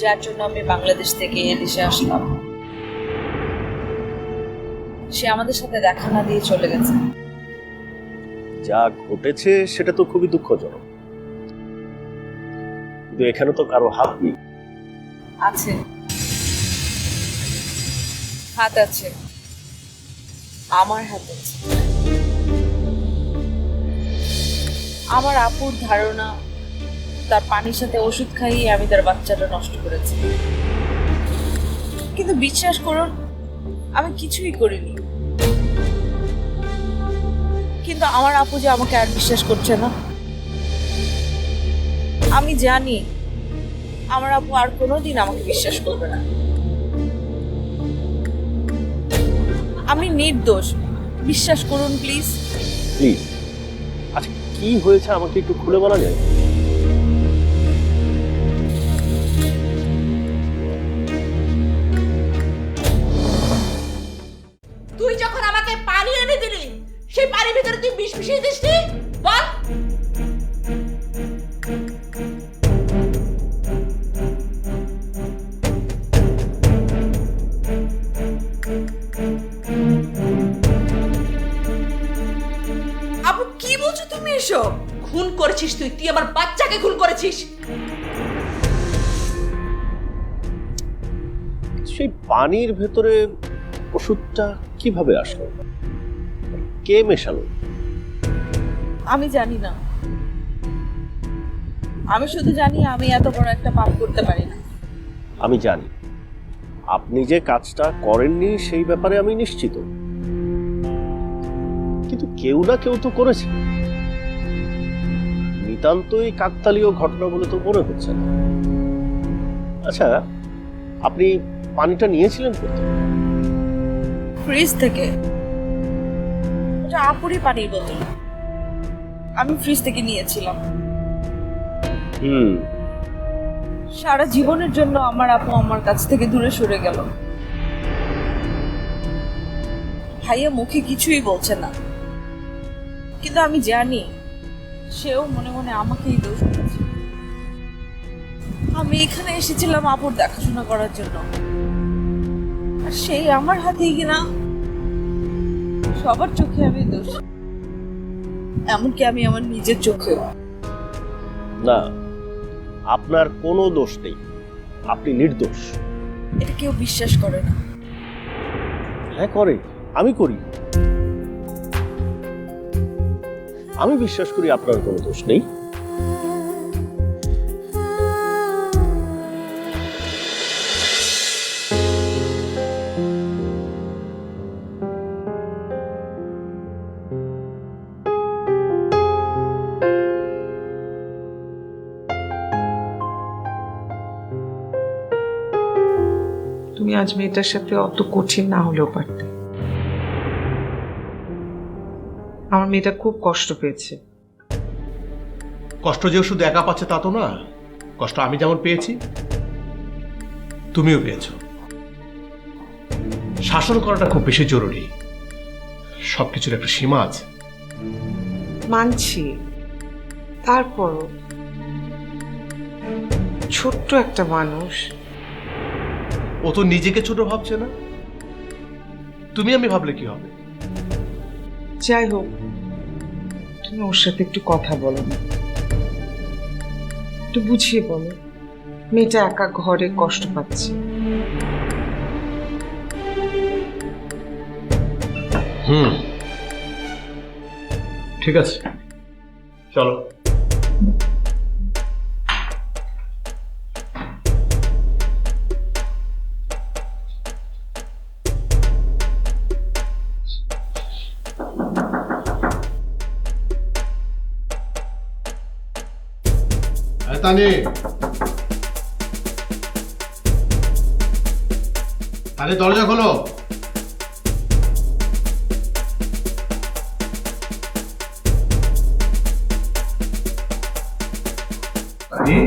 যার জন্য আমি বাংলাদেশ থেকে এদেশে আসলাম, সে আমাদের সাথে দেখা না দিয়ে চলে গেছে। যা ঘটেছে সেটা তো খুবই দুঃখজনক, কিন্তু এখানে তো কারো হাত নেই। আছে, হাত আছে, আমার হাত আছে। আমার আপুর ধারণা তার পানির সাথে ওষুধ খাইয়ে আমি তার বাচ্চাটা নষ্ট করেছি, কিন্তু বিশ্বাস করুন আমি কিছুই করিনি। কিন্তু আমার আপু যে আমাকে আর বিশ্বাস করছে না। আমি জানি আমার আপু আর কোনোদিন আমাকে বিশ্বাস করবে না। আমি নির্দোষ, বিশ্বাস করুন প্লিজ। প্লিজ, আচ্ছা কি হয়েছে আমাকে একটু খুলে বলা যায়? তুই যখন আমাকে পানি এনে দিলি, সেই পানির ভিতরে তুই বিষ মিশিয়ে দিসনি? বল। আপু কি বলছো তুমি এসব? খুন করেছিস তুই, তুই আমার বাচ্চাকে খুন করেছিস। সেই পানির ভেতরে ওষুধটা কিভাবে আসলো, কে মেশালো? আমি জানি না, আমি শুধু জানি আমি এত বড় একটা পাপ করতে পারি না। আমি জানি আপনি যে কাজটা করেননি সেই ব্যাপারে আমি নিশ্চিত, কিন্তু কেউ না কেউ তো করেছে। নিতান্তই কাকতালীয় ঘটনা বলে তো মনে হচ্ছে না। আচ্ছা, আপনি পানিটা নিয়েছিলেন কোথায়? ফ্রিজ থেকে। ওটা আপুরই পানির বোতল, আমি ফ্রিজ থেকে নিয়েছিলাম। সারা জীবনের জন্য আমার আপু আমার কাছ থেকে দূরে সরে গেল। ভাইয়া মুখে কিছুই বলছে না, কিন্তু আমি জানি সেও মনে মনে আমাকেই দোষ দিচ্ছে। আমি এখানে এসেছিলাম আপুর দেখাশোনা করার জন্য, আর সেই আমার হাতেই কিনা সবার চোখে আমি দোষ, এমনকি আমি আমার নিজের চোখেও। না, আপনার কোনো দোষ নেই, আপনি নির্দোষ। এটা কেউ বিশ্বাস করে না। হ্যাঁ করে, আমি করি। আমি বিশ্বাস করি আপনার কোনো দোষ নেই। তুমি আজ মেয়েটার সাথে অত কঠিন না হলেও পারতে। আমার মেয়েটা খুব কষ্ট পেয়েছে। কষ্ট যে শুধু একা পাচ্ছে তা তো না, কষ্ট আমি যেমন পেয়েছি তুমিও পেয়েছ। শাসন করাটা খুব বেশি জরুরি, সবকিছুর একটা সীমা আছে। মানছি, তারপরও ছোট্ট একটা মানুষ। ও তো নিজেকে ছোট ভাবছে না, তুমি আমি ভাবলে কি হবে? যাই হোক, তুমি ওর সাথে একটু কথা বলো না, একটু বুঝিয়ে বলো মেয়েটা একা ঘরে কষ্ট পাচ্ছে। ঠিক আছে, চলো। তানি, তানি দরজা খোলো। তানি